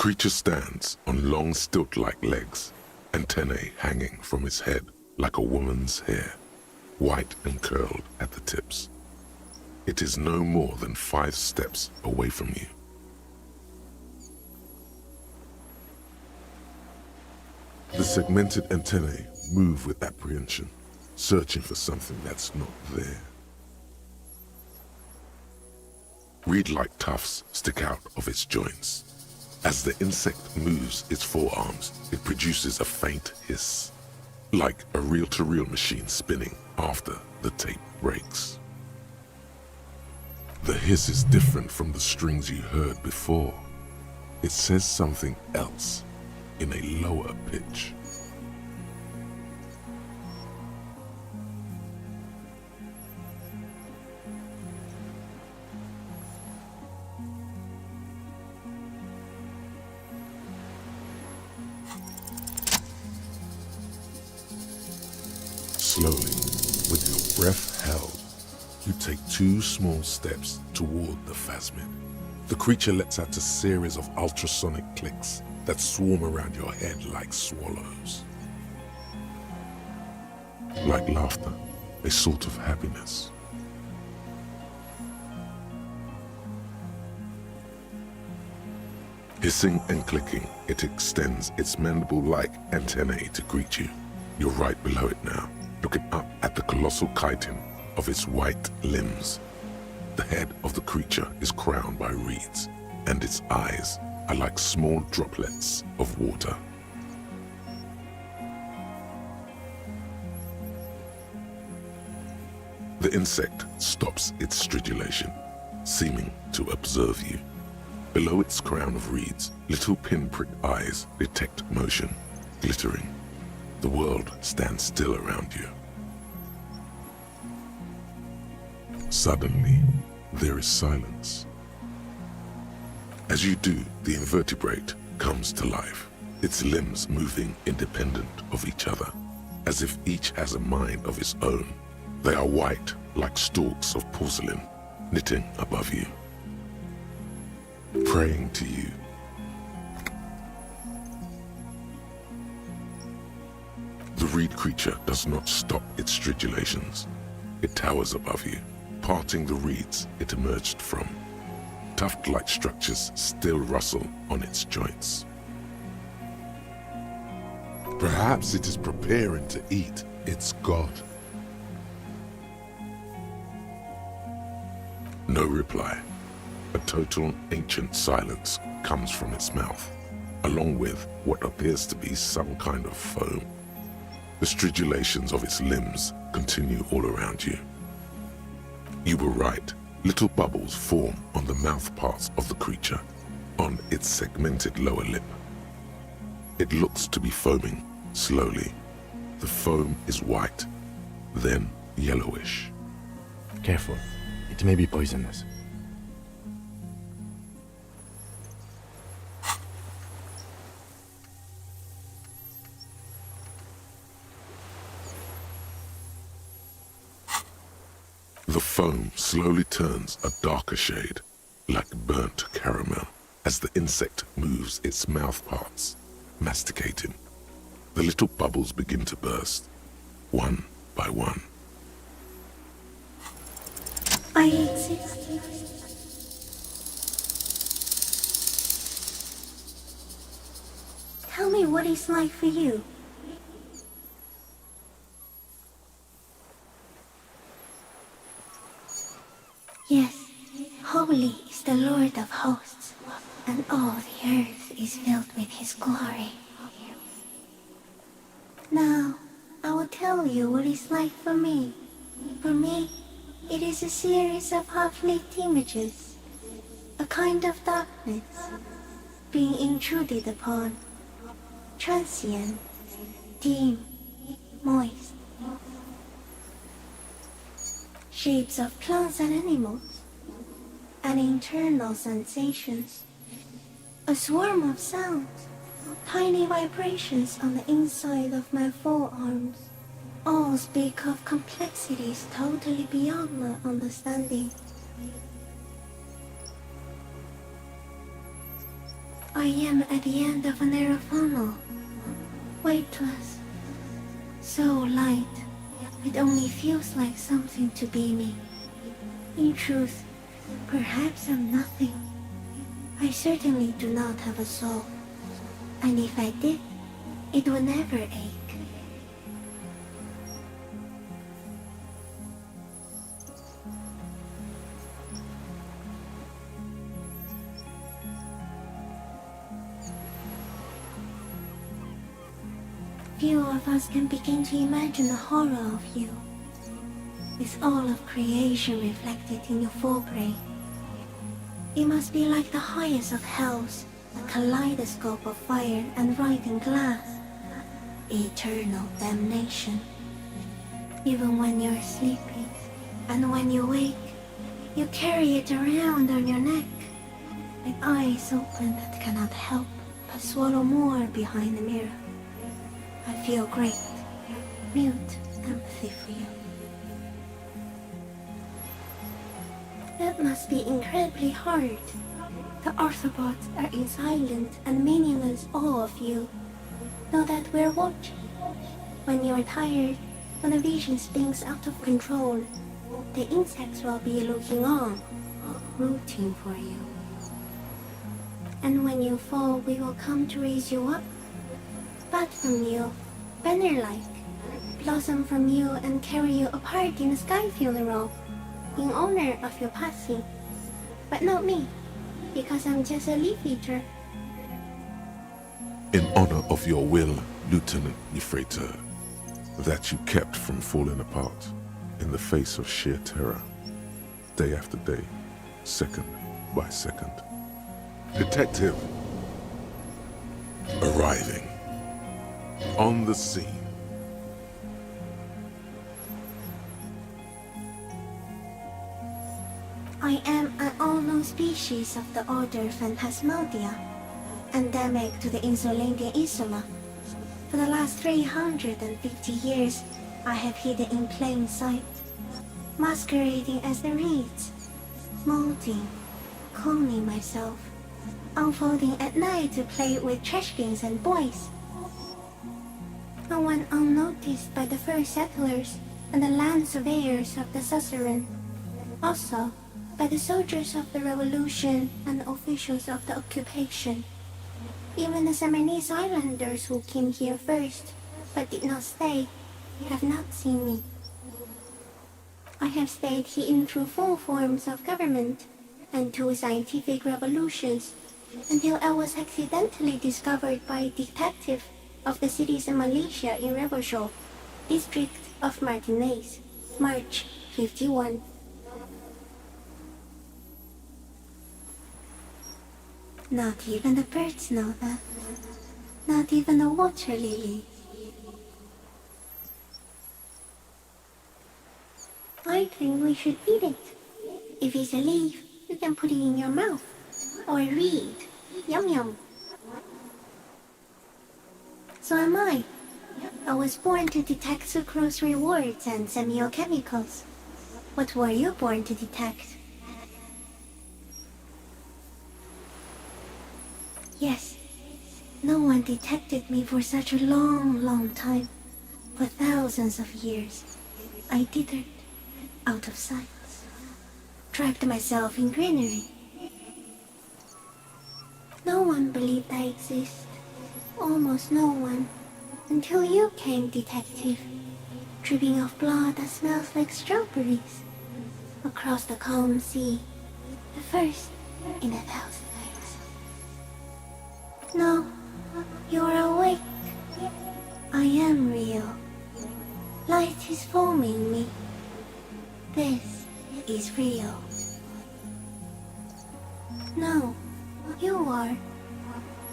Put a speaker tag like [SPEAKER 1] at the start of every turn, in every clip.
[SPEAKER 1] creature stands on long stilt-like legs, antennae hanging from its head like a woman's hair, white and curled at the tips. It is no more than 5 steps away from you. The segmented antennae move with apprehension, searching for something that's not there. Reed-like tufts stick out of its joints. As the insect moves its forearms, it produces a faint hiss, like a reel-to-reel machine spinning after the tape breaks. The hiss is different from the strings you heard before. It says something else in a lower pitch. Slowly, with your breath held, you take 2 small steps toward the phasmid. The creature lets out a series of ultrasonic clicks that swarm around your head like swallows. Like laughter, a sort of happiness. Hissing and clicking, it extends its mandible-like antennae to greet you. You're right below it now, looking up at the colossal chitin of its white limbs. The head of the creature is crowned by reeds, and its eyes are like small droplets of water. The insect stops its stridulation, seeming to observe you. Below its crown of reeds, little pinprick eyes detect motion, glittering. The world stands still around you. Suddenly, there is silence. As you do, the invertebrate comes to life, its limbs moving independent of each other, as if each has a mind of its own. They are white, like stalks of porcelain, knitting above you, praying to you. The reed creature does not stop its stridulations. It towers above you, parting the reeds it emerged from. Tuft-like structures still rustle on its joints. Perhaps it is preparing to eat its god. No reply. A total ancient silence comes from its mouth, along with what appears to be some kind of foam. The stridulations of its limbs continue all around you. You were right. Little bubbles form on the mouth parts of the creature, on its segmented lower lip. It looks to be foaming slowly. The foam is white, then yellowish.
[SPEAKER 2] Careful. It may be poisonous.
[SPEAKER 1] The foam slowly turns a darker shade, like burnt caramel, as the insect moves its mouth parts, masticating. The little bubbles begin to burst, one by one.
[SPEAKER 3] E17. Tell me what it's like for you. Yes, holy is the Lord of hosts, and all the earth is filled with his glory. Now, I will tell you what it's like for me. For me, it is a series of half-lit images, a kind of darkness, being intruded upon, transient, dim, moist. Shapes of plants and animals, and internal sensations. A swarm of sounds, tiny vibrations on the inside of my forearms. All speak of complexities totally beyond my understanding. I am at the end of a narrow funnel, weightless, so light, it only feels like something to be me. In truth, perhaps I'm nothing. I certainly do not have a soul, and if I did, it would never ache. Few of us can begin to imagine the horror of you, with all of creation reflected in your full brain. It must be like the highest of hells, a kaleidoscope of fire and writhing glass, eternal damnation. Even when you're sleeping, and when you wake, you carry it around on your neck, with eyes open that cannot help but swallow more behind the mirror. I feel great, mute empathy for you. That must be incredibly hard. The Arthropods are in silent and meaningless awe of you. Know that we're watching. When you're tired, when the vision spins out of control, the insects will be looking on, rooting for you. And when you fall, we will come to raise you up. Bud from you, banner-like, blossom from you and carry you apart in a sky funeral, in honor of your passing. But not me, because I'm just a leaf eater.
[SPEAKER 1] In honor of your will, Lieutenant Euphrator, that you kept from falling apart in the face of sheer terror, day after day, second by second. Detective, arriving on the scene.
[SPEAKER 3] I am an unknown species of the order Phantasmadia, endemic to the Insulandian Insula. For the last 350 years, I have hidden in plain sight, masquerading as the reeds, molding, cloning myself, unfolding at night to play with trash bins and boys. No one unnoticed by the first settlers and the land surveyors of the suzerain, also by the soldiers of the revolution and officials of the occupation. Even the Seminoles Islanders who came here first, but did not stay, have not seen me. I have stayed hidden through 4 forms of government and 2 scientific revolutions, until I was accidentally discovered by a detective of the citizen militia in Revelshore, district of Martinez, March 51. Not even the birds know that. Not even the water lily. I think we should eat it. If it's a leaf, you can put it in your mouth. Or a reed. Yum yum. So am I. I was born to detect sucrose rewards and semiochemicals. What were you born to detect? Yes, no one detected me for such a long time. For thousands of years, I dithered, out of sight, trapped myself in greenery. No one believed I exist, almost no one, until you came, detective, dripping of blood that smells like strawberries, across the calm sea, the first in 1,000 nights. No, you're awake. I am real. Light is forming me. This is real. No, you are.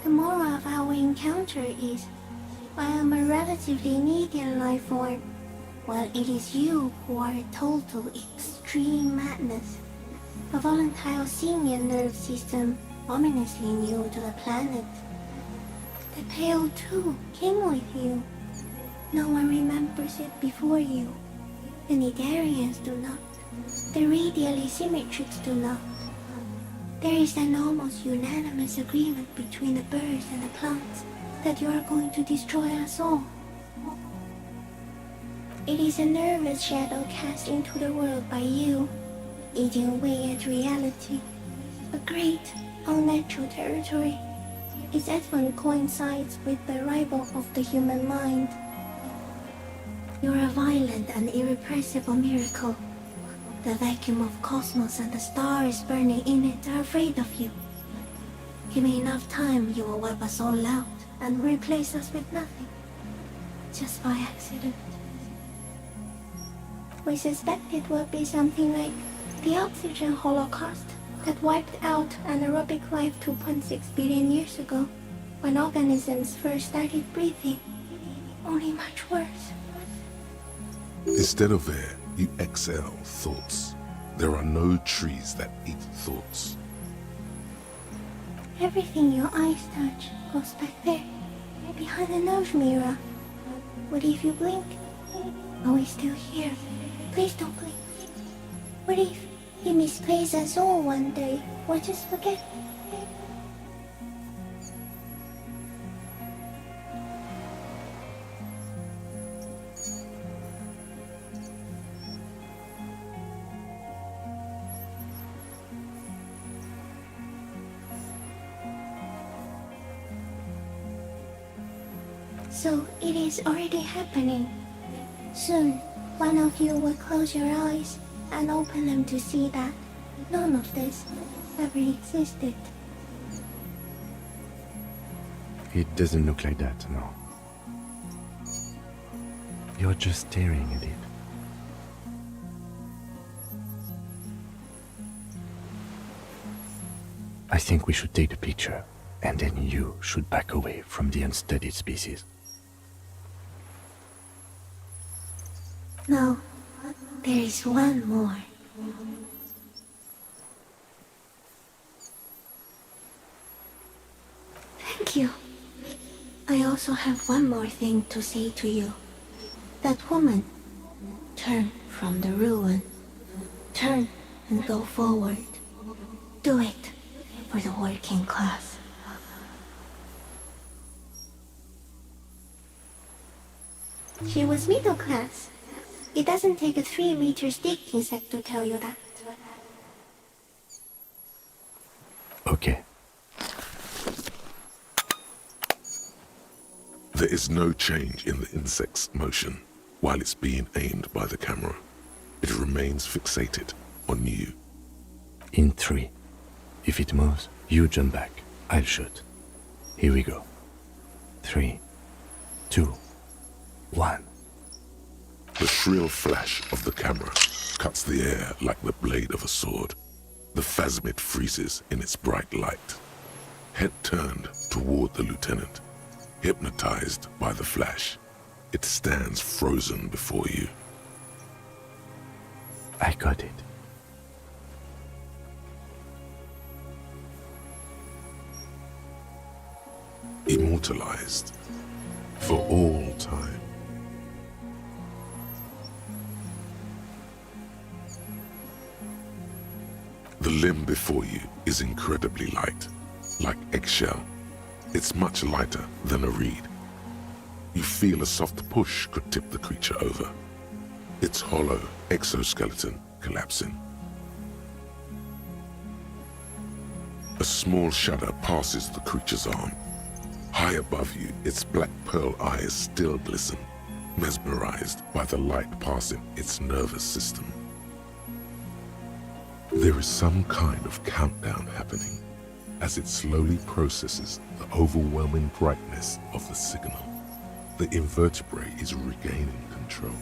[SPEAKER 3] The moral of our encounter is, I am a relatively median life form, while it is you who are a total extreme madness. A volatile senior nerve system ominously new to the planet. The Pale too came with you. No one remembers it before you. The Nidarians do not. The radially symmetrics do not. There is an almost unanimous agreement between the birds and the plants that you are going to destroy us all. It is a nervous shadow cast into the world by you, eating away at reality. A great, unnatural territory. Its advent coincides with the arrival of the human mind. You're a violent and irrepressible miracle. The vacuum of cosmos and the stars burning in it are afraid of you. Give me enough time, you will wipe us all out and replace us with nothing. Just by accident. We suspect it will be something like the oxygen holocaust that wiped out anaerobic life 2.6 billion years ago, when organisms first started breathing. Only much worse.
[SPEAKER 1] Instead of air, you exhale thoughts. There are no trees that eat thoughts.
[SPEAKER 3] Everything your eyes touch goes back there, behind the nose mirror. What if you blink? Are we still here? Please don't blink. What if you misplace us all one day, or just forget? So it is already happening. Soon, one of you will close your eyes and open them to see that none of this ever existed.
[SPEAKER 2] It doesn't look like that, no. You're just staring at it. I think we should take the picture, and then you should back away from the unstudied species.
[SPEAKER 3] No, there is one more. Thank you. I also have one more thing to say to you. That woman, turn from the ruin. Turn and go forward. Do it for the working class. She was middle class. It doesn't take a 3-meter stick insect to tell you that.
[SPEAKER 2] Okay.
[SPEAKER 1] There is no change in the insect's motion while it's being aimed by the camera. It remains fixated on you.
[SPEAKER 2] In 3. If it moves, you jump back. I'll shoot. Here we go. 3, 2, 1.
[SPEAKER 1] The shrill flash of the camera cuts the air like the blade of a sword. The phasmid freezes in its bright light. Head turned toward the lieutenant, hypnotized by the flash. It stands frozen before you.
[SPEAKER 2] I got it.
[SPEAKER 1] Immortalized for all time. The limb before you is incredibly light, like eggshell. It's much lighter than a reed. You feel a soft push could tip the creature over. Its hollow exoskeleton collapsing. A small shudder passes the creature's arm. High above you, its black pearl eyes still glisten, mesmerized by the light passing its nervous system. There is some kind of countdown happening as it slowly processes the overwhelming brightness of the signal. The invertebrate is regaining control.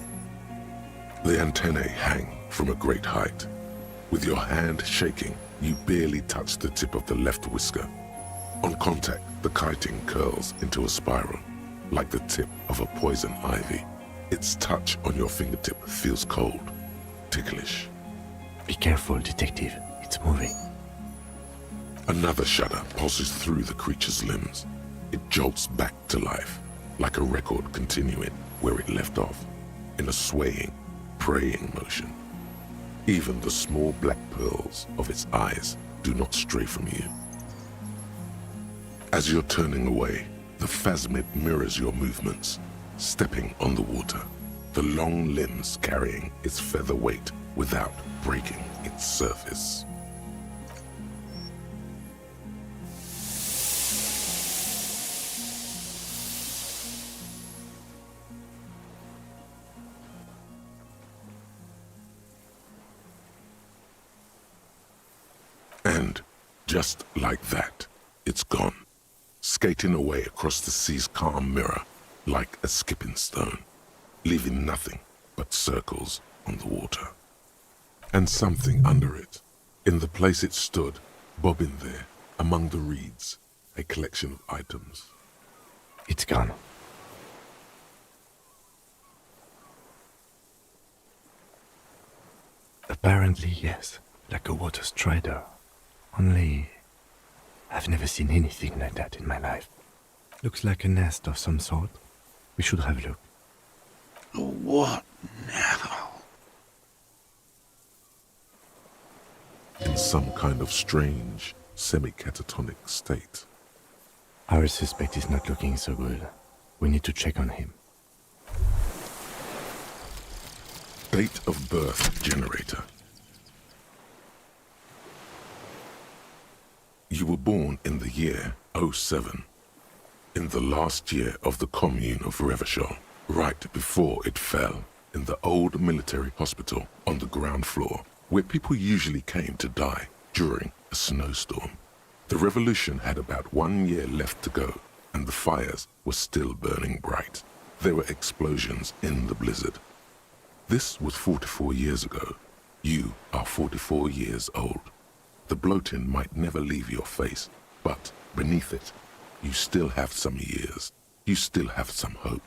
[SPEAKER 1] The antennae hang from a great height. With your hand shaking, you barely touch the tip of the left whisker. On contact, the chitin curls into a spiral, like the tip of a poison ivy. Its touch on your fingertip feels cold, ticklish.
[SPEAKER 2] Be careful, detective. It's moving.
[SPEAKER 1] Another shudder pulses through the creature's limbs. It jolts back to life, like a record continuing where it left off, in a swaying, praying motion. Even the small black pearls of its eyes do not stray from you. As you're turning away, the phasmid mirrors your movements, stepping on the water, the long limbs carrying its feather weight without breaking its surface. And just like that, it's gone, skating away across the sea's calm mirror like a skipping stone, leaving nothing but circles on the water. And something under it, in the place it stood, bobbing there, among the reeds, a collection of items.
[SPEAKER 2] It's gone. Apparently, yes, like a water strider. Only, I've never seen anything like that in my life. Looks like a nest of some sort. We should have a look.
[SPEAKER 4] What now?
[SPEAKER 1] In some kind of strange, semi-catatonic state.
[SPEAKER 2] Our suspect is not looking so good. We need to check on him.
[SPEAKER 1] Date of birth generator. You were born in the year 07, in the last year of the commune of Revachol, right before it fell, in the old military hospital on the ground floor, where people usually came to die during a snowstorm. The revolution had about 1 year left to go, and the fires were still burning bright. There were explosions in the blizzard. This was 44 years ago. You are 44 years old. The bloating might never leave your face, but beneath it, you still have some years. You still have some hope.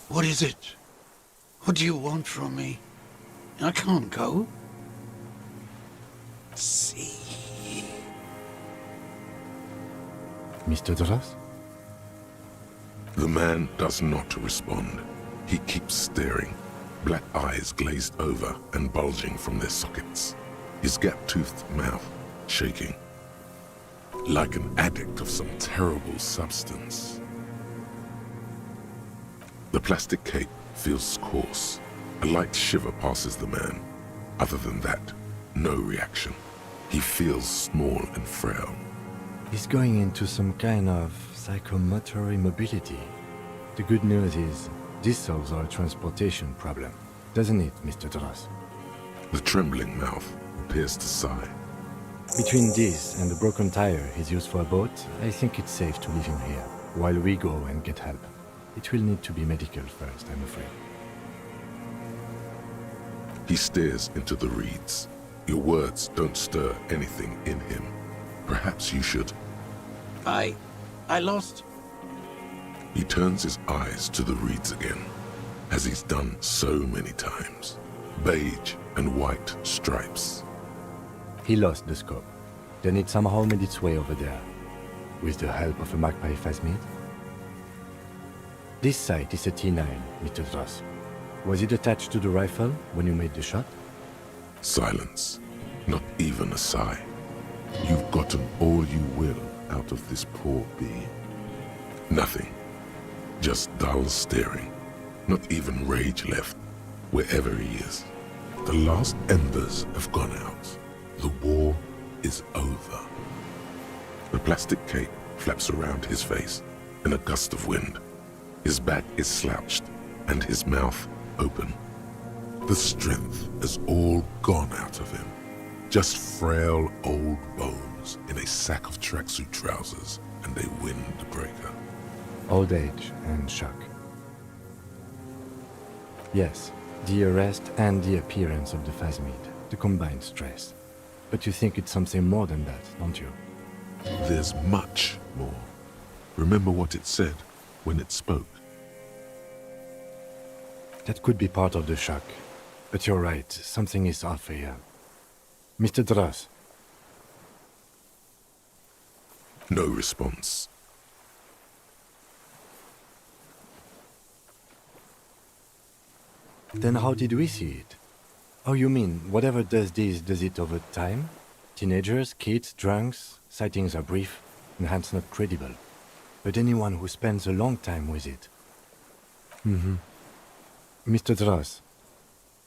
[SPEAKER 4] What is it? What do you want from me? I can't go. See.
[SPEAKER 2] Mr. Dras?
[SPEAKER 1] The man does not respond. He keeps staring, black eyes glazed over and bulging from their sockets, his gap-toothed mouth shaking, like an addict of some terrible substance. The plastic cape feels coarse. A light shiver passes the man. Other than that, no reaction. He feels small and frail.
[SPEAKER 2] He's going into some kind of psychomotor immobility. The good news is, this solves our transportation problem. Doesn't it, Mr. Dras?
[SPEAKER 1] The trembling mouth appears to sigh.
[SPEAKER 2] Between this and the broken tire he's used for a boat, I think it's safe to leave him here, while we go and get help. It will need to be medical first, I'm afraid.
[SPEAKER 1] He stares into the reeds. Your words don't stir anything in him. Perhaps you should.
[SPEAKER 4] I lost.
[SPEAKER 1] He turns his eyes to the reeds again, as he's done so many times. Beige and white stripes.
[SPEAKER 2] He lost the scope. Then it somehow made its way over there, with the help of a magpie phasmid. This site is a T9, Mr. Dras. Was it attached to the rifle when you made the shot?
[SPEAKER 1] Silence. Not even a sigh. You've gotten all you will out of this poor being. Nothing. Just dull staring. Not even rage left, wherever he is. The last embers have gone out. The war is over. The plastic cape flaps around his face in a gust of wind. His back is slouched and his mouth open. The strength has all gone out of him. Just frail old bones in a sack of tracksuit trousers and a windbreaker.
[SPEAKER 2] Old age and shock. Yes, the arrest and the appearance of the phasmid, the combined stress. But you think it's something more than that, don't you?
[SPEAKER 1] There's much more. Remember what it said when it spoke.
[SPEAKER 2] That could be part of the shock. But you're right, something is off here. Mr. Dross.
[SPEAKER 1] No response.
[SPEAKER 2] Then how did we see it? Oh, you mean, whatever does this, does it over time? Teenagers, kids, drunks, sightings are brief, and hence not credible. But anyone who spends a long time with it. Mr. Dross,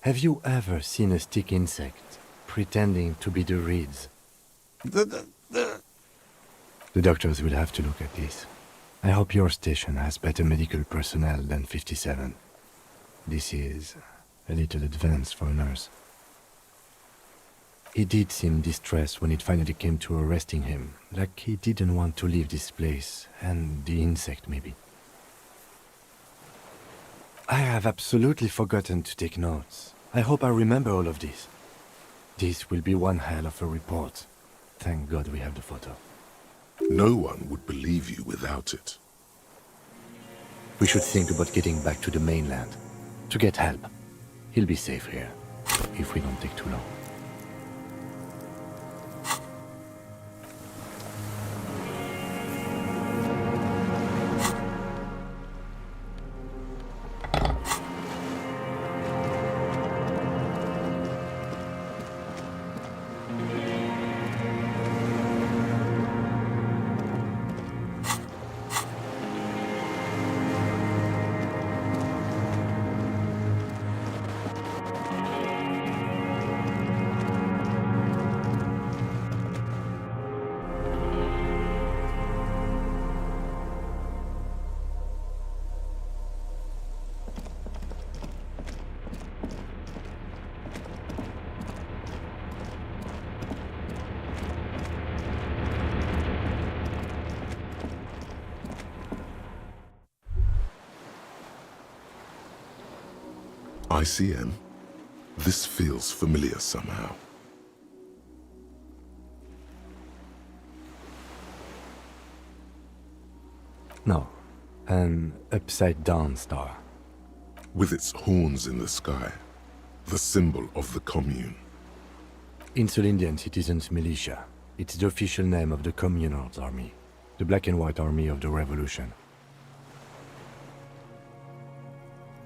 [SPEAKER 2] have you ever seen a stick insect pretending to be the reeds? The doctors will have to look at this. I hope your station has better medical personnel than 57. This is a little advanced for a nurse. He did seem distressed when it finally came to arresting him, like he didn't want to leave this place, and the insect maybe. I have absolutely forgotten to take notes. I hope I remember all of this. This will be one hell of a report. Thank God we have the photo.
[SPEAKER 1] No one would believe you without it.
[SPEAKER 2] We should think about getting back to the mainland. To get help. He'll be safe here, if we don't take too long.
[SPEAKER 1] ICM? This feels familiar somehow.
[SPEAKER 2] No, an upside-down star.
[SPEAKER 1] With its horns in the sky, the symbol of the commune.
[SPEAKER 2] Insulindian Citizens Militia. It's the official name of the Communards Army, the black and white army of the revolution.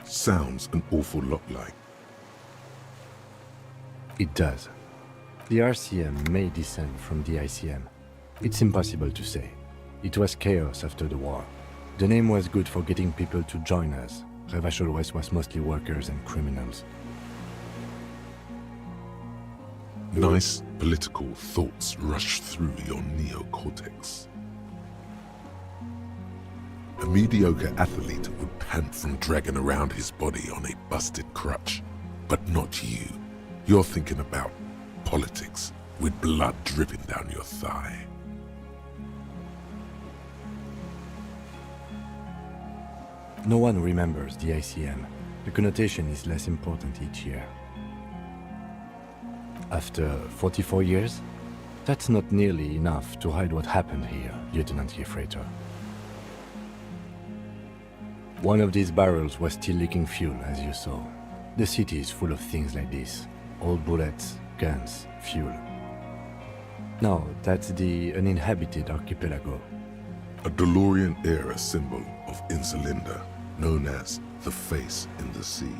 [SPEAKER 1] Sounds an awful lot like.
[SPEAKER 2] It does. The RCM may descend from the ICM. It's impossible to say. It was chaos after the war. The name was good for getting people to join us. Revachol West was mostly workers and criminals.
[SPEAKER 1] Nice political thoughts rush through your neocortex. A mediocre athlete would pant from dragging around his body on a busted crutch. But not you. You're thinking about politics with blood dripping down your thigh.
[SPEAKER 2] No one remembers the ICM. The connotation is less important each year. After 44 years, that's not nearly enough to hide what happened here, Lieutenant Gefreiter. One of these barrels was still leaking fuel, as you saw. The city is full of things like this. Old bullets, guns, fuel. No, that's the uninhabited archipelago.
[SPEAKER 1] A DeLorean-era symbol of Insulinda, known as the face in the sea.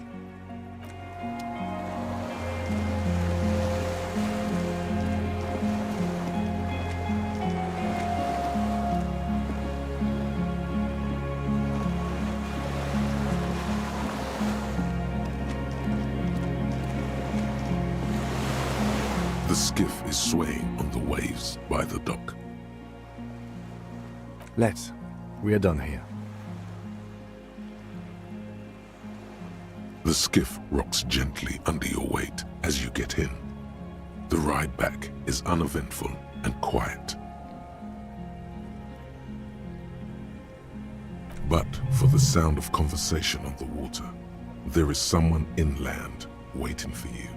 [SPEAKER 1] The skiff is swaying on the waves by the dock.
[SPEAKER 2] Let's. We are done here.
[SPEAKER 1] The skiff rocks gently under your weight as you get in. The ride back is uneventful and quiet. But for the sound of conversation on the water, there is someone inland waiting for you.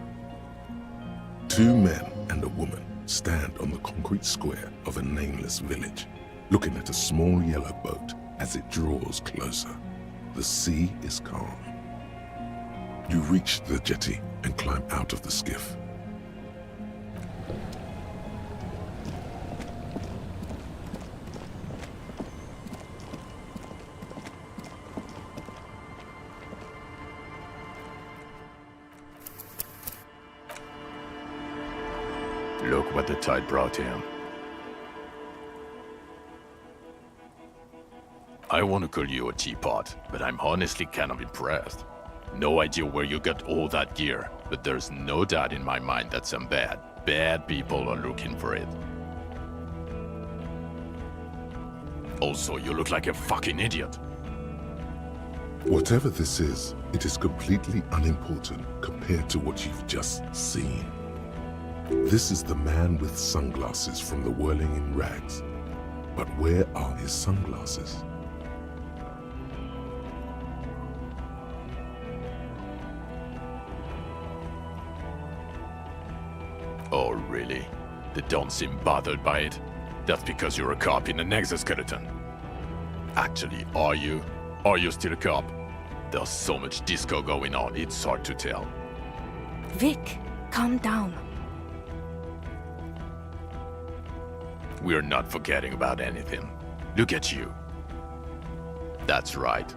[SPEAKER 1] Two men and a woman stand on the concrete square of a nameless village, looking at a small yellow boat as it draws closer. The sea is calm. You reach the jetty and climb out of the skiff.
[SPEAKER 5] Look what the tide brought him. I want to call you a teapot, but I'm honestly kind of impressed. No idea where you got all that gear, but there's no doubt in my mind that some bad people are looking for it. Also, you look like a fucking idiot.
[SPEAKER 1] Whatever this is, it is completely unimportant compared to what you've just seen. This is the man with sunglasses from the Whirling in Rags. But where are his sunglasses?
[SPEAKER 5] Oh, really? They don't seem bothered by it? That's because you're a cop in an exoskeleton. Actually, are you? Are you still a cop? There's so much disco going on, it's hard to tell.
[SPEAKER 6] Vic, calm down.
[SPEAKER 5] We're not forgetting about anything. Look at you. That's right.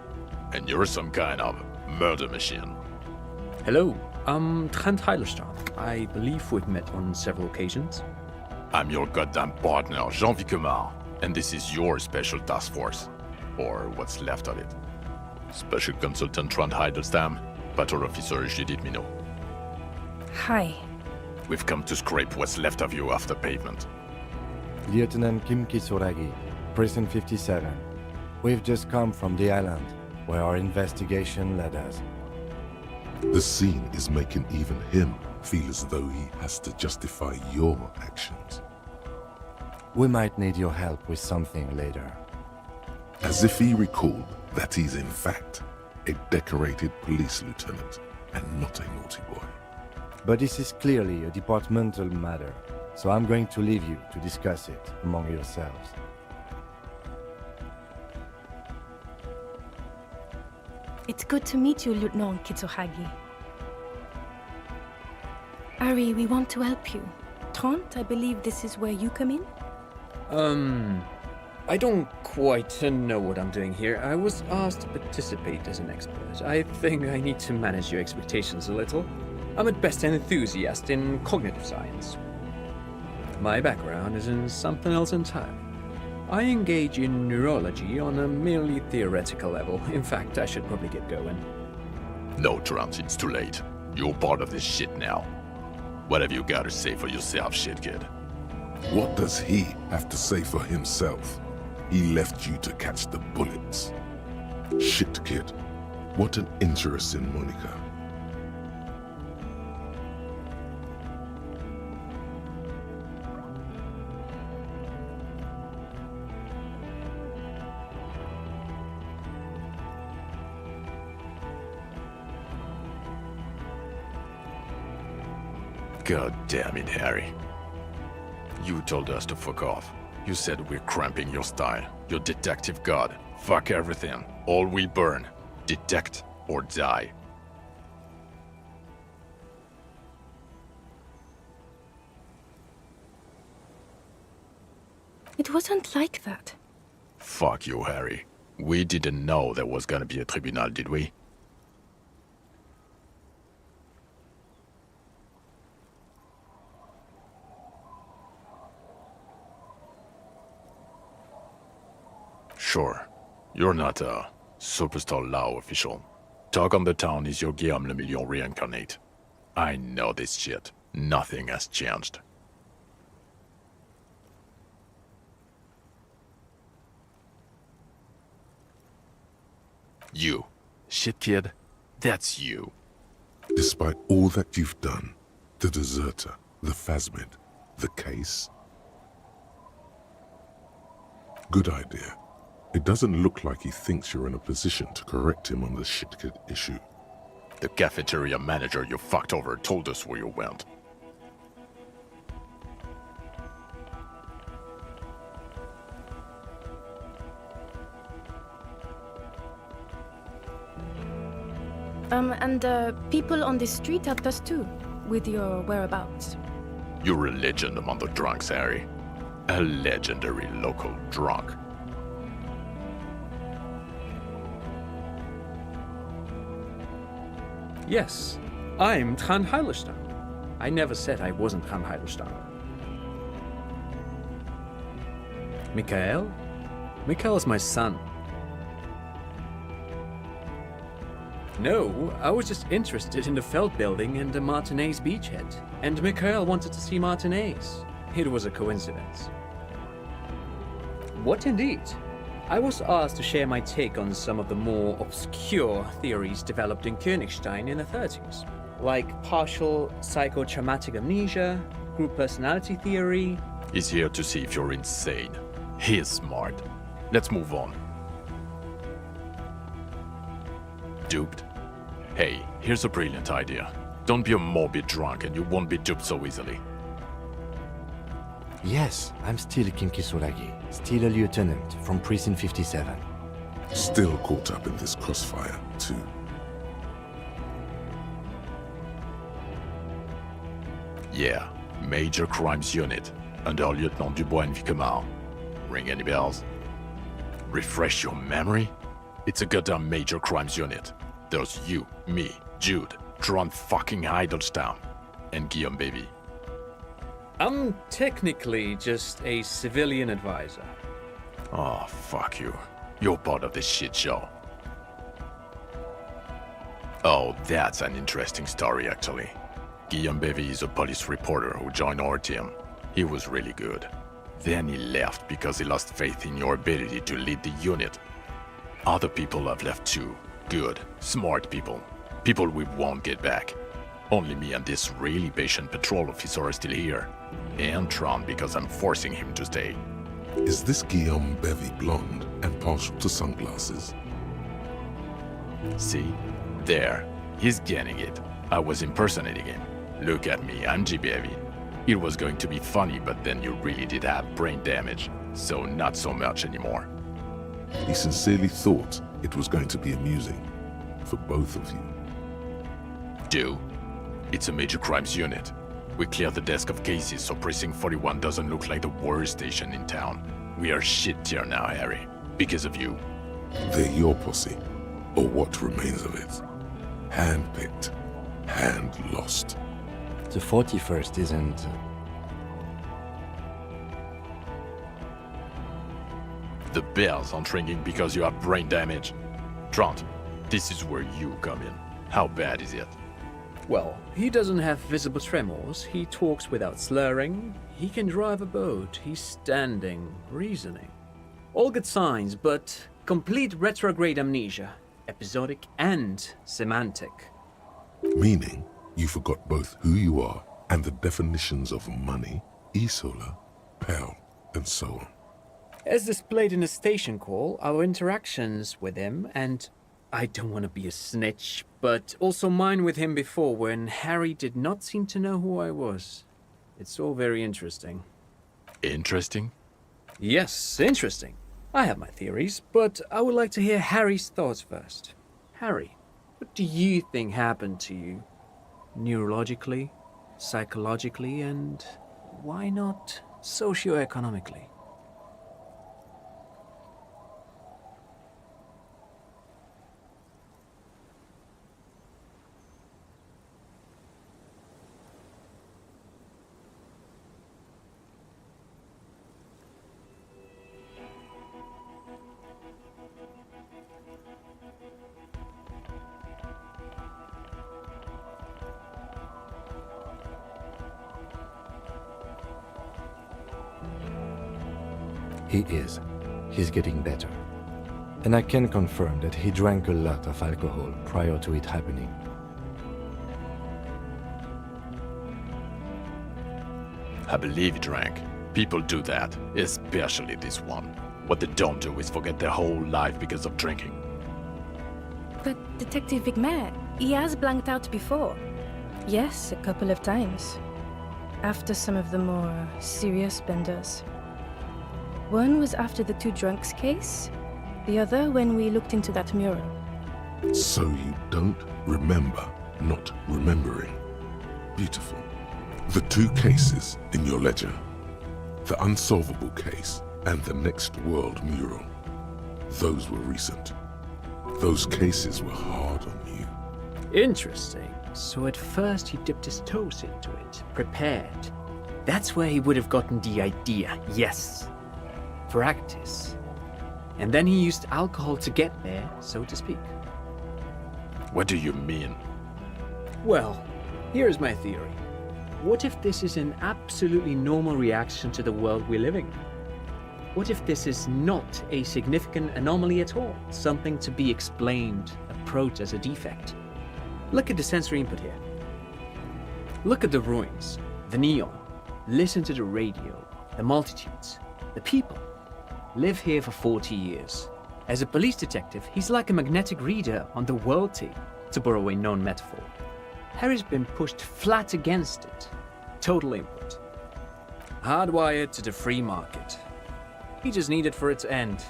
[SPEAKER 5] And you're some kind of murder machine.
[SPEAKER 7] Hello, I'm Trent Heilerstadt. I believe we've met on several occasions.
[SPEAKER 5] I'm your goddamn partner, Jean-Vic Kemar, and this is your special task force. Or what's left of it. Special Consultant Trent Heilerstam, Patrol Officer Judith Minot.
[SPEAKER 6] Hi.
[SPEAKER 5] We've come to scrape what's left of you off the pavement.
[SPEAKER 2] Lieutenant Kim Kisuragi, Precinct 57. We've just come from the island, where our investigation led us.
[SPEAKER 1] The scene is making even him feel as though he has to justify your actions.
[SPEAKER 2] We might need your help with something later.
[SPEAKER 1] As if he recalled that he's in fact a decorated police lieutenant and not a naughty boy.
[SPEAKER 2] But this is clearly a departmental matter, so I'm going to leave you to discuss it among yourselves.
[SPEAKER 6] It's good to meet you, Lieutenant Kitsuhagi. Ari, we want to help you. Trent, I believe this is where you come in?
[SPEAKER 7] I don't quite know what I'm doing here. I was asked to participate as an expert. I think I need to manage your expectations a little. I'm at best an enthusiast in cognitive science. My background is in something else entirely. I engage in neurology on a merely theoretical level. In fact, I should probably get going.
[SPEAKER 5] No, Trent, it's too late. You're part of this shit now. What have you got to say for yourself, shit kid?
[SPEAKER 1] What does he have to say for himself? He left you to catch the bullets. Shit, kid. What an interesting moniker.
[SPEAKER 5] God damn it, Harry. You told us to fuck off. You said we're cramping your style. Your detective god. Fuck everything. All will burn. Detect or die.
[SPEAKER 6] It wasn't like that.
[SPEAKER 5] Fuck you, Harry. We didn't know there was gonna be a tribunal, did we? Sure. You're not a superstar law official. Talk on the town is your Guillaume le Million reincarnate. I know this shit. Nothing has changed. You. Shit kid, that's you.
[SPEAKER 1] Despite all that you've done, the deserter, the phasmid, the case. Good idea. It doesn't look like he thinks you're in a position to correct him on the shit kid issue.
[SPEAKER 5] The cafeteria manager you fucked over told us where you went.
[SPEAKER 6] And people on the street helped us too, with your whereabouts.
[SPEAKER 5] You're a legend among the drunks, Harry. A legendary local drunk.
[SPEAKER 7] Yes, I'm Tran Heilerstein. I never said I wasn't Tran Heilerstein. Mikhail? Mikhail is my son. No, I was just interested in the Feld building and the Martinez beachhead. And Mikhail wanted to see Martinez. It was a coincidence. What indeed? I was asked to share my take on some of the more obscure theories developed in Königstein in the 30s, like partial psychotraumatic amnesia, group personality theory.
[SPEAKER 5] He's here to see if you're insane. He is smart. Let's move on. Duped? Hey, here's a brilliant idea. Don't be a morbid drunk and you won't be duped so easily.
[SPEAKER 2] Yes, I'm still Kimki Solagi, still a lieutenant from Precinct 57.
[SPEAKER 1] Still caught up in this crossfire, too.
[SPEAKER 5] Yeah, Major Crimes Unit, under Lieutenant Dubois and Vicomar. Ring any bells? Refresh your memory? It's a goddamn Major Crimes Unit. There's you, me, Jude, Tron fucking Heidelstown, and Guillaume Baby.
[SPEAKER 7] I'm technically just a civilian advisor.
[SPEAKER 5] Oh, fuck you. You're part of this shit show. Oh, that's an interesting story, actually. Guillaume Bevy is a police reporter who joined our team. He was really good. Then he left because he lost faith in your ability to lead the unit. Other people have left too. Good, smart people. People we won't get back. Only me and this really patient patrol officer are still here. And Tron because I'm forcing him to stay.
[SPEAKER 1] Is this Guillaume Bevy blonde and partial to sunglasses?
[SPEAKER 5] See? There. He's getting it. I was impersonating him. Look at me, I'm G. Bevy. It was going to be funny, but then you really did have brain damage. So not so much anymore.
[SPEAKER 1] He sincerely thought it was going to be amusing. For both of you.
[SPEAKER 5] Do? It's a major crimes unit. We cleared the desk of cases so Precinct 41 doesn't look like the worst station in town. We are shit tier now, Harry. Because of you.
[SPEAKER 1] They're your posse, or what remains of it. Hand-picked, hand-lost.
[SPEAKER 2] The 41st isn't...
[SPEAKER 5] The bells aren't ringing because you have brain damage. Trant, this is where you come in. How bad is it?
[SPEAKER 7] Well, he doesn't have visible tremors, he talks without slurring, he can drive a boat, he's standing, reasoning. All good signs, but complete retrograde amnesia, episodic and semantic.
[SPEAKER 1] Meaning, you forgot both who you are and the definitions of money, Isola, Pell, and so on.
[SPEAKER 7] As displayed in the station call, our interactions with him, and I don't want to be a snitch, but also mine with him before when Harry did not seem to know who I was. It's all very interesting.
[SPEAKER 5] Interesting?
[SPEAKER 7] Yes, interesting. I have my theories, but I would like to hear Harry's thoughts first. Harry, what do you think happened to you? Neurologically, psychologically, and why not socioeconomically?
[SPEAKER 2] He is. He's getting better. And I can confirm that he drank a lot of alcohol prior to it happening.
[SPEAKER 5] I believe he drank. People do that, especially this one. What they don't do is forget their whole life because of drinking.
[SPEAKER 6] But Detective Vigmer, he has blanked out before. Yes, a couple of times. After some of the more serious benders. One was after the two drunks case, the other when we looked into that mural.
[SPEAKER 1] So you don't remember not remembering. Beautiful. The two cases in your ledger, the unsolvable case and the Next World mural, those were recent. Those cases were hard on you.
[SPEAKER 7] Interesting. So at first he dipped his toes into it, prepared. That's where he would have gotten the idea, yes. Practice. And then he used alcohol to get there, so to speak.
[SPEAKER 5] What do you mean?
[SPEAKER 7] Well, here's my theory. What if this is an absolutely normal reaction to the world we're living in? What if this is not a significant anomaly at all? Something to be explained, approached as a defect? Look at the sensory input here. Look at the ruins, the neon. Listen to the radio, the multitudes, the people. Live here for 40 years. As a police detective, he's like a magnetic reader on the world tape, to borrow a known metaphor. Harry's been pushed flat against it. Total input. Hardwired to the free market. He just needed for it to end.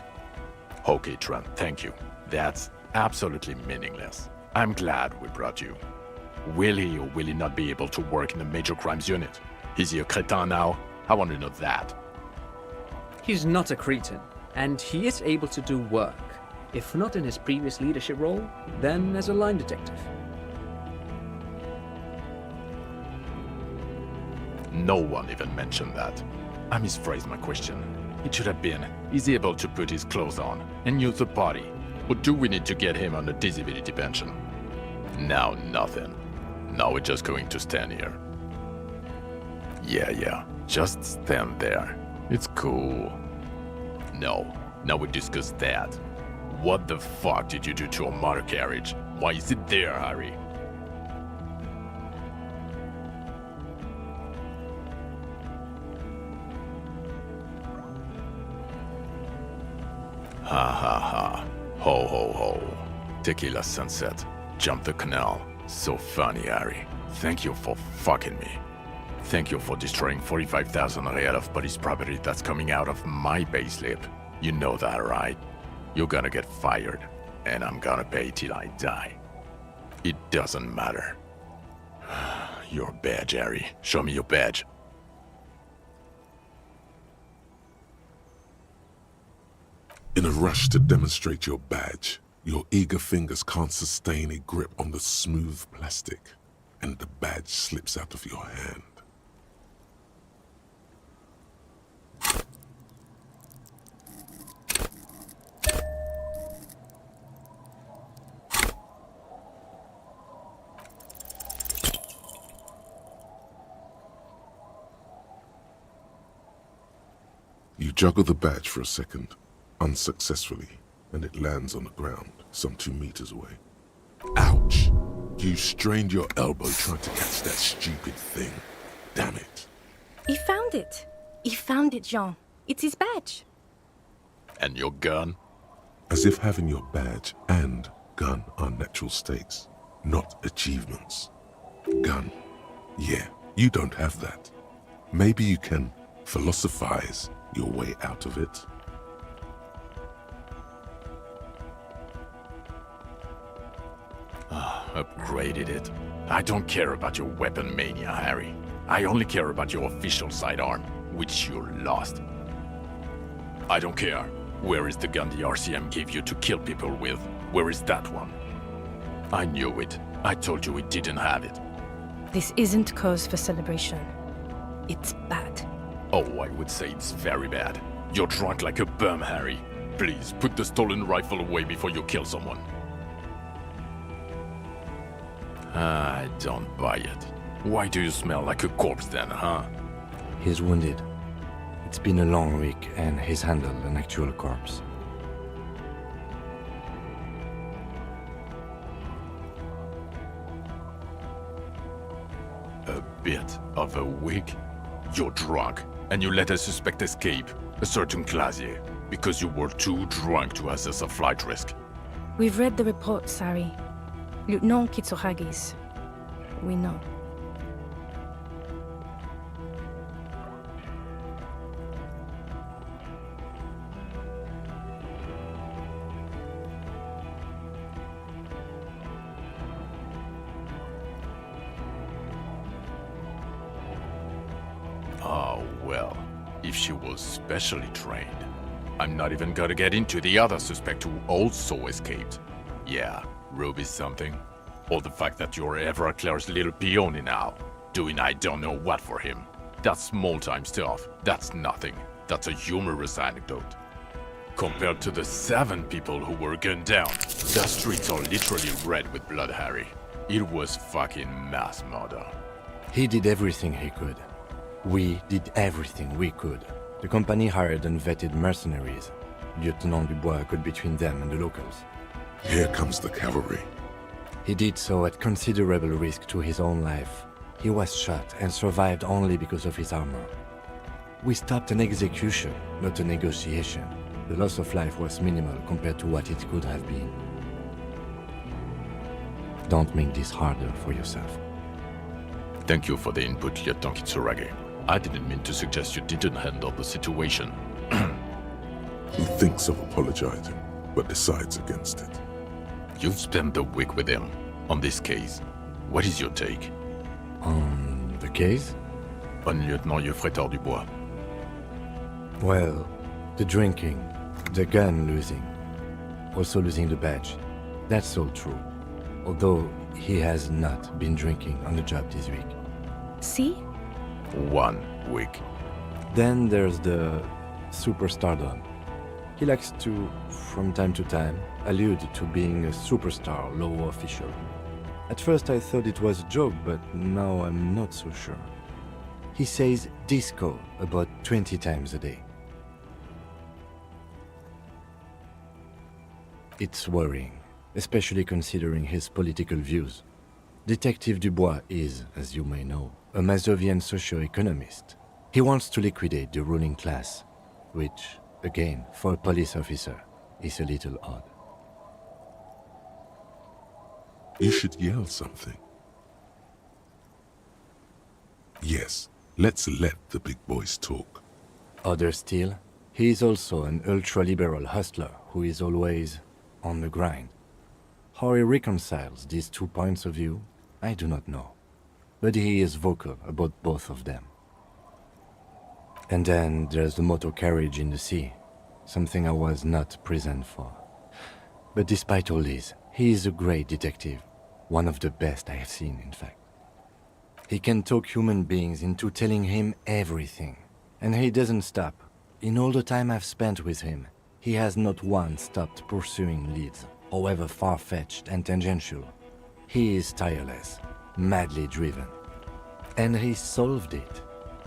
[SPEAKER 5] Okay, Trent, thank you. That's absolutely meaningless. I'm glad we brought you. Will he or will he not be able to work in the major crimes unit? Is he a cretin now? I want to know that.
[SPEAKER 7] He's not a cretin, and he is able to do work. If not in his previous leadership role, then as a line detective.
[SPEAKER 5] No one even mentioned that. I misphrased my question. It should have been, is he able to put his clothes on and use the body? Or do we need to get him on a disability pension? Now nothing. Now we're just going to stand here. Yeah, just stand there. It's cool. No, now we discuss that. What the fuck did you do to a motor carriage? Why is it there, Harry? Ha ha ha. Ho ho ho. Tequila sunset. Jump the canal. So funny, Harry. Thank you for fucking me. Thank you for destroying 45,000 real of police property that's coming out of my payslip. You know that, right? You're gonna get fired, and I'm gonna pay till I die. It doesn't matter. Your badge, Harry. Show me your badge.
[SPEAKER 1] In a rush to demonstrate your badge, your eager fingers can't sustain a grip on the smooth plastic, and the badge slips out of your hand. You juggle the badge for a second, unsuccessfully, and it lands on the ground, some 2 meters away. Ouch! You strained your elbow trying to catch that stupid thing. Damn it.
[SPEAKER 6] He found it. He found it, Jean. It's his badge.
[SPEAKER 5] And your gun?
[SPEAKER 1] As if having your badge and gun are natural states, not achievements. Gun. Yeah, you don't have that. Maybe you can philosophize your way out of it.
[SPEAKER 5] Upgraded it. I don't care about your weapon mania, Harry. I only care about your official sidearm, which you lost. I don't care. Where is the gun the RCM gave you to kill people with? Where is that one? I knew it. I told you we didn't have it.
[SPEAKER 6] This isn't cause for celebration. It's bad.
[SPEAKER 5] Oh, I would say it's very bad. You're drunk like a bum, Harry. Please, put the stolen rifle away before you kill someone. I don't buy it. Why do you smell like a corpse then, huh?
[SPEAKER 2] He's wounded. It's been a long week and he's handled an actual corpse.
[SPEAKER 5] A bit of a wig? You're drunk, and you let a suspect escape, a certain Clasier, because you were too drunk to assess a flight risk.
[SPEAKER 6] We've read the report, Sari. Lieutenant Kitsuhagi's. We know.
[SPEAKER 5] Oh, well, if she was specially trained. I'm not even gonna get into the other suspect who also escaped. Yeah, Ruby's something. Or the fact that you're Everclear's little peony now, doing I don't know what for him. That's small-time stuff. That's nothing. That's a humorous anecdote. Compared to the 7 people who were gunned down, the streets are literally red with blood, Harry. It was fucking mass murder.
[SPEAKER 2] He did everything he could. We did everything we could. The company hired unvetted mercenaries. Lieutenant Dubois got between them and the locals.
[SPEAKER 1] Here comes the cavalry.
[SPEAKER 2] He did so at considerable risk to his own life. He was shot and survived only because of his armor. We stopped an execution, not a negotiation. The loss of life was minimal compared to what it could have been. Don't make this harder for yourself.
[SPEAKER 5] Thank you for the input, Lieutenant Kitsuragi. I didn't mean to suggest you didn't handle the situation.
[SPEAKER 1] He thinks of apologizing, but decides against it.
[SPEAKER 5] You've spent the week with him on this case. What is your take?
[SPEAKER 2] On the case?
[SPEAKER 5] On Lieutenant Yefretor Dubois.
[SPEAKER 2] Well, the drinking, the gun losing, also losing the badge. That's all true. Although he has not been drinking on the job this week.
[SPEAKER 6] See?
[SPEAKER 5] 1 week.
[SPEAKER 2] Then there's the superstardom. He likes to, from time to time, allude to being a superstar law official. At first I thought it was a joke, but now I'm not so sure. He says disco about 20 times a day. It's worrying, especially considering his political views. Detective Dubois is, as you may know, a Mazovian socio-economist. He wants to liquidate the ruling class, which, again, for a police officer, is a little odd.
[SPEAKER 1] You should yell something. Yes, let's let the big boys talk.
[SPEAKER 2] Other still, he is also an ultra-liberal hustler who is always on the grind. How he reconciles these 2 points of view, I do not know. But he is vocal about both of them. And then there's the motor carriage in the sea, something I was not present for. But despite all this, he is a great detective, one of the best I have seen, in fact. He can talk human beings into telling him everything, and he doesn't stop. In all the time I've spent with him, he has not once stopped pursuing leads, however far-fetched and tangential. He is tireless, madly driven. And he solved it,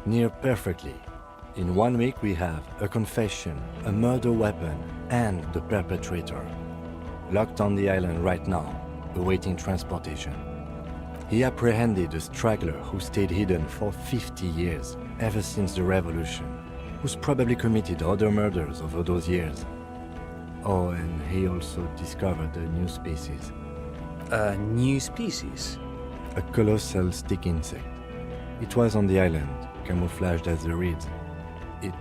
[SPEAKER 2] near perfectly. In 1 week we have a confession, a murder weapon, and the perpetrator. Locked on the island right now, awaiting transportation. He apprehended a straggler who stayed hidden for 50 years, ever since the revolution, who's probably committed other murders over those years. Oh, and he also discovered a new species.
[SPEAKER 7] A new species?
[SPEAKER 2] A colossal stick insect. It was on the island, camouflaged as the reeds. It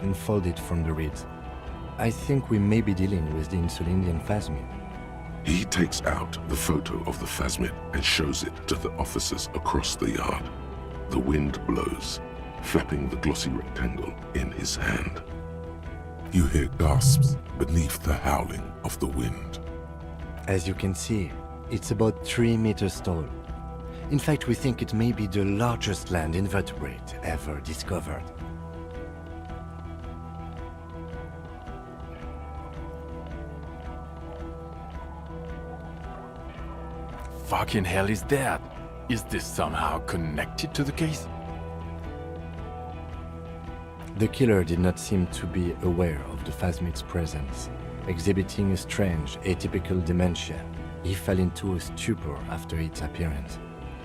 [SPEAKER 2] unfolded from the reeds. I think we may be dealing with the Insulindian phasmid.
[SPEAKER 1] He takes out the photo of the phasmid and shows it to the officers across the yard. The wind blows, flapping the glossy rectangle in his hand. You hear gasps beneath the howling of the wind.
[SPEAKER 2] As you can see, it's about 3 meters tall. In fact, we think it may be the largest land invertebrate ever discovered.
[SPEAKER 5] Fucking hell is that? Is this somehow connected to the case?
[SPEAKER 2] The killer did not seem to be aware of the phasmid's presence, exhibiting a strange, atypical dementia. He fell into a stupor after its appearance.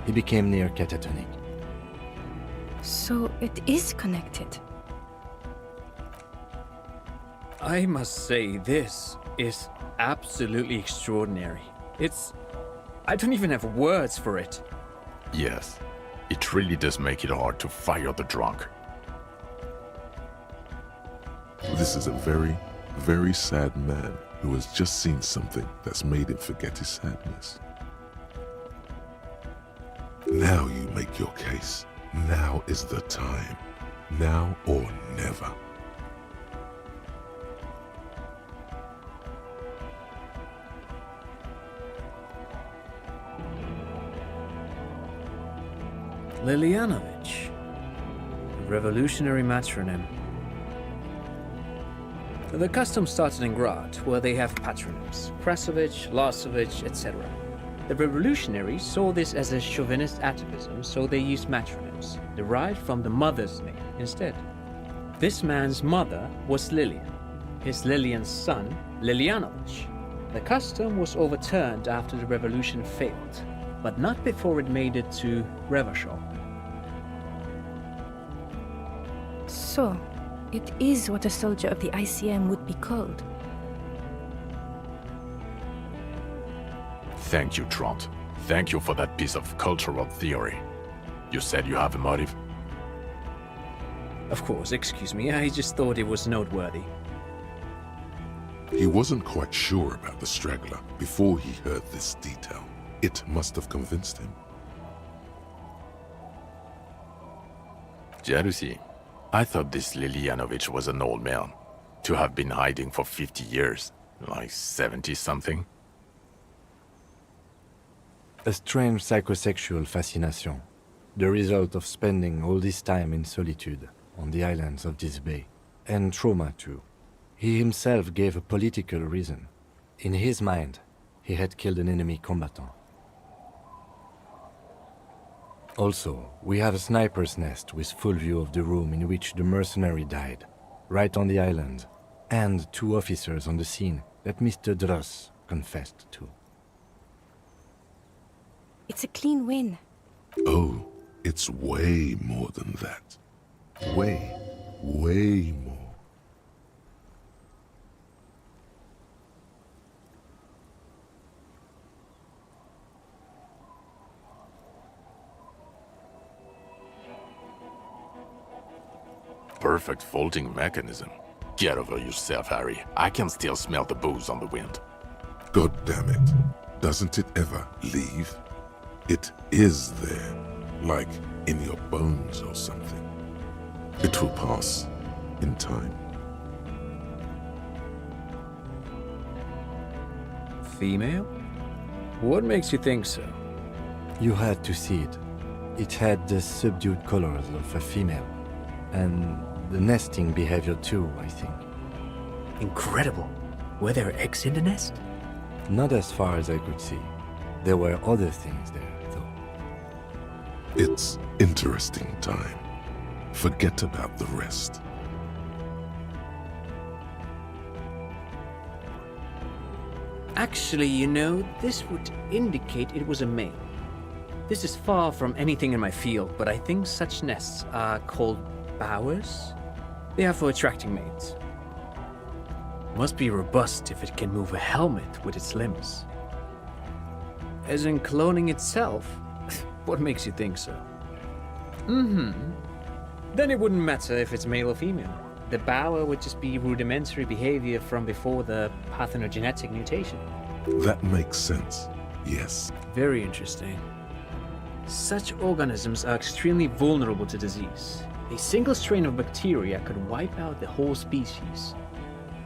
[SPEAKER 2] He became near catatonic.
[SPEAKER 6] So it is connected.
[SPEAKER 7] I must say, this is absolutely extraordinary. I don't even have words for it.
[SPEAKER 5] Yes, it really does make it hard to fire the drunk.
[SPEAKER 1] This is a very, very sad man who has just seen something that's made him forget his sadness. Now you make your case. Now is the time. Now or never.
[SPEAKER 7] Lilianovich, the revolutionary matronym. The custom started in Grad, where they have patronyms, Krasovich, Lasovich, etc. The revolutionaries saw this as a chauvinist atavism, so they used matronyms, derived from the mother's name instead. This man's mother was Lilian, his Lilian's son, Lilianovich. The custom was overturned after the revolution failed, but not before it made it to Revachol.
[SPEAKER 6] So, it is what a soldier of the ICM would be called.
[SPEAKER 5] Thank you, Trant. Thank you for that piece of cultural theory. You said you have a motive?
[SPEAKER 7] Of course, excuse me, I just thought it was noteworthy.
[SPEAKER 1] He wasn't quite sure about the straggler before he heard this detail. It must have convinced him.
[SPEAKER 5] Jealousy. I thought this Lilianovich was an old man. To have been hiding for 50 years. Like 70-something.
[SPEAKER 2] A strange psychosexual fascination, the result of spending all this time in solitude on the islands of this bay. And trauma too. He himself gave a political reason. In his mind, he had killed an enemy combatant. Also, we have a sniper's nest with full view of the room in which the mercenary died, right on the island, and 2 officers on the scene that Mr. Dross confessed to.
[SPEAKER 6] It's a clean win.
[SPEAKER 1] Oh, it's way more than that. Way, way more.
[SPEAKER 5] Perfect folding mechanism. Get over yourself, Harry. I can still smell the booze on the wind.
[SPEAKER 1] God damn it. Doesn't it ever leave? It is there, like in your bones or something. It will pass in time.
[SPEAKER 7] Female? What makes you think so?
[SPEAKER 2] You had to see it. It had the subdued colors of a female, and the nesting behavior too, I think.
[SPEAKER 7] Incredible. Were there eggs in the nest?
[SPEAKER 2] Not as far as I could see. There were other things there, though.
[SPEAKER 1] It's interesting time. Forget about the rest.
[SPEAKER 7] Actually, you know, this would indicate it was a male. This is far from anything in my field, but I think such nests are called bowers. They are for attracting mates. Must be robust if it can move a helmet with its limbs. As in cloning itself? What makes you think so? Then it wouldn't matter if it's male or female. The bower would just be rudimentary behavior from before the parthenogenetic mutation.
[SPEAKER 1] That makes sense, yes.
[SPEAKER 7] Very interesting. Such organisms are extremely vulnerable to disease. A single strain of bacteria could wipe out the whole species.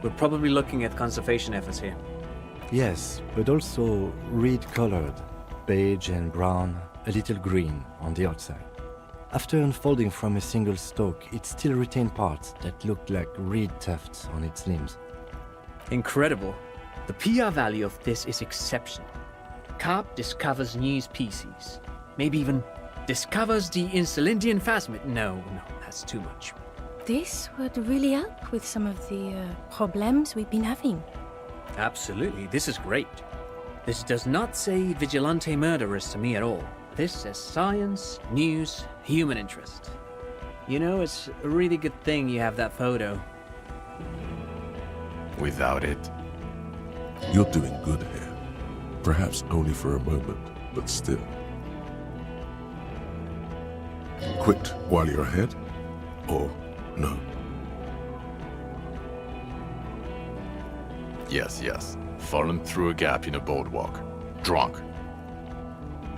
[SPEAKER 7] We're probably looking at conservation efforts here.
[SPEAKER 2] Yes, but also reed-colored, beige and brown, a little green on the outside. After unfolding from a single stalk, it still retained parts that looked like reed tufts on its limbs.
[SPEAKER 7] Incredible. The PR value of this is exceptional. Carp discovers new species. Maybe even discovers the Insulindian phasmid. No, that's too much.
[SPEAKER 6] This would really help with some of the problems we've been having.
[SPEAKER 7] Absolutely, this is great. This does not say vigilante murderers to me at all. This says science, news, human interest. You know, it's a really good thing you have that photo.
[SPEAKER 5] Without it,
[SPEAKER 1] You're doing good here. Perhaps only for a moment, but still. Quit while you're ahead? Or no?
[SPEAKER 5] yes. Fallen through a gap in a boardwalk. Drunk.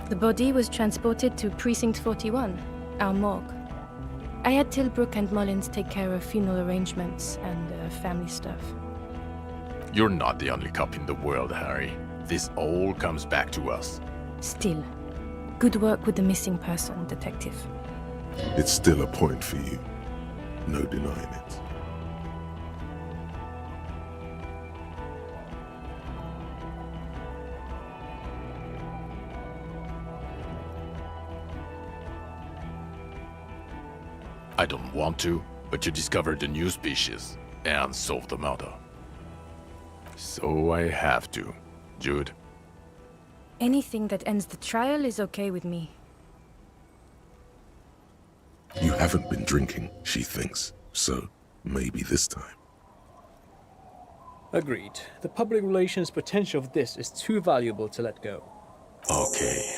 [SPEAKER 6] The body was transported to Precinct 41, our morgue. I had Tilbrook and Mullins take care of funeral arrangements and family stuff.
[SPEAKER 5] You're not the only cop in the world, Harry. This all comes back to us.
[SPEAKER 6] Still, good work with the missing person, Detective.
[SPEAKER 1] It's still a point for you. No denying it.
[SPEAKER 5] I don't want to, but you discovered a new species and solved the murder. So I have to, Jude.
[SPEAKER 6] Anything that ends the trial is okay with me.
[SPEAKER 1] You haven't been drinking, she thinks. So, maybe this time.
[SPEAKER 7] Agreed. The public relations potential of this is too valuable to let go.
[SPEAKER 5] Okay.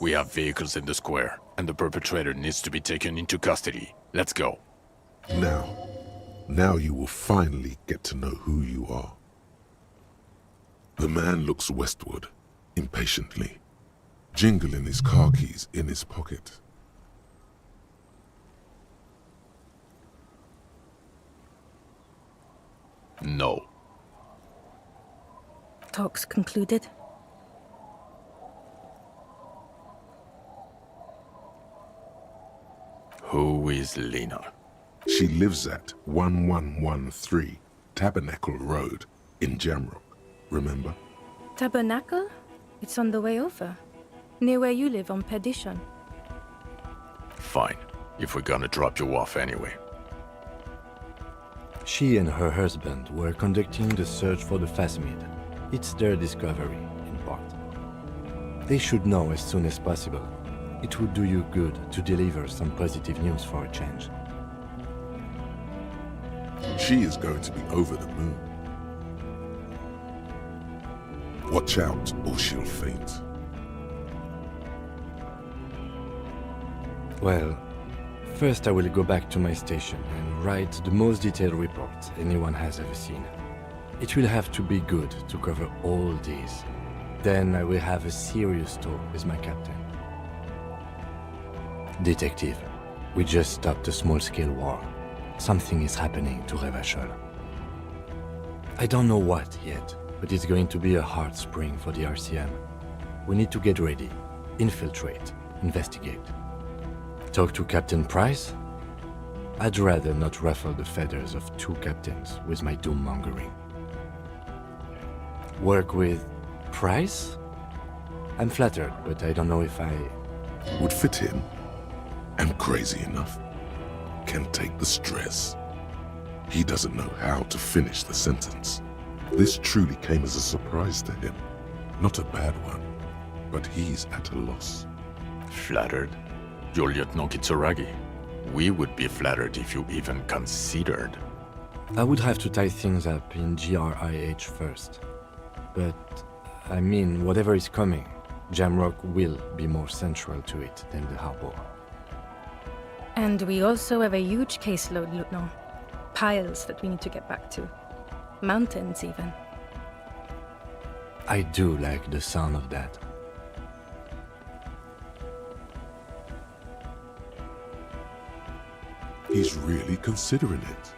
[SPEAKER 5] We have vehicles in the square, and the perpetrator needs to be taken into custody. Let's go.
[SPEAKER 1] Now you will finally get to know who you are. The man looks westward, impatiently, jingling his car keys in his pocket.
[SPEAKER 5] No.
[SPEAKER 6] Talks concluded.
[SPEAKER 5] Who is Lena?
[SPEAKER 1] She lives at 1113 Tabernacle Road in Jamrock, remember?
[SPEAKER 6] Tabernacle? It's on the way over. Near where you live on Perdition.
[SPEAKER 5] Fine, if we're gonna drop you off anyway.
[SPEAKER 2] She and her husband were conducting the search for the Phasmid. It's their discovery, in part. They should know as soon as possible. It would do you good to deliver some positive news for a change.
[SPEAKER 1] She is going to be over the moon. Watch out or she'll faint.
[SPEAKER 2] Well, first I will go back to my station and write the most detailed report anyone has ever seen. It will have to be good to cover all these. Then I will have a serious talk with my captain. Detective, we just stopped a small-scale war. Something is happening to Revachol. I don't know what yet, but it's going to be a hard spring for the RCM. We need to get ready, infiltrate, investigate. Talk to Captain Price? I'd rather not ruffle the feathers of two captains with my doom-mongering. Work with Price? I'm flattered, but I don't know if I...
[SPEAKER 1] Would fit him. And crazy enough. Can take the stress. He doesn't know how to finish the sentence. This truly came as a surprise to him. Not a bad one, but he's at a loss.
[SPEAKER 5] Flattered? You're Lieutenant Kitsuragi. We would be flattered if you even considered.
[SPEAKER 2] I would have to tie things up in GRIH first. But, I mean, whatever is coming, Jamrock will be more central to it than the harbor.
[SPEAKER 6] And we also have a huge caseload, Lieutenant. Piles that we need to get back to. Mountains, even.
[SPEAKER 2] I do like the sound of that.
[SPEAKER 1] He's really considering it.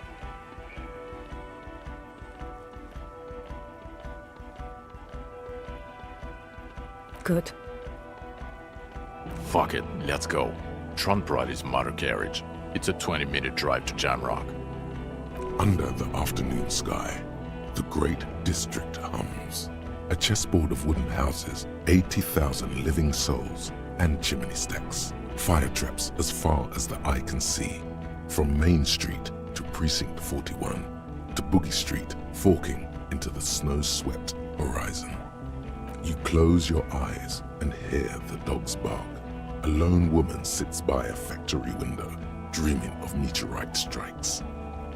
[SPEAKER 6] Good.
[SPEAKER 5] Fuck it, let's go. Tron brought his motor carriage. It's a 20-minute drive to Jamrock.
[SPEAKER 1] Under the afternoon sky, the great district hums. A chessboard of wooden houses, 80,000 living souls, and chimney stacks. Fire traps as far as the eye can see. From Main Street to Precinct 41, to Boogie Street, forking into the snow-swept horizon. You close your eyes and hear the dogs bark. A lone woman sits by a factory window, dreaming of meteorite strikes.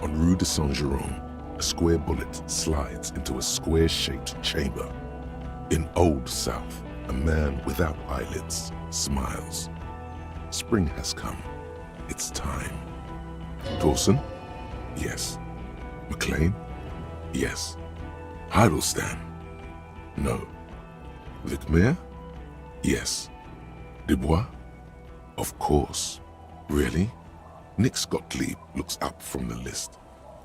[SPEAKER 1] On Rue de Saint-Jérôme, a square bullet slides into a square-shaped chamber. In Old South, a man without eyelids smiles. Spring has come. It's time. Dawson? Yes. McLean? Yes. Heidelstein? No. Vicmair? Yes. Dubois? Of course. Really? Nix Gottlieb looks up from the list.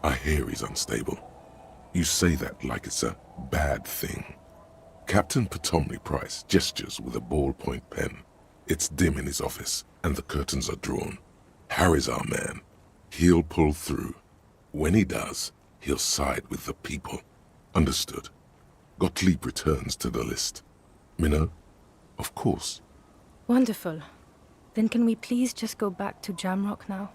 [SPEAKER 1] I hear he's unstable. You say that like it's a bad thing. Captain Ptolemy Price gestures with a ballpoint pen. It's dim in his office, and the curtains are drawn. Harry's our man. He'll pull through. When he does, he'll side with the people. Understood. Gottlieb returns to the list. Minnow? Of course.
[SPEAKER 6] Wonderful. Then can we please just go back to Jamrock now?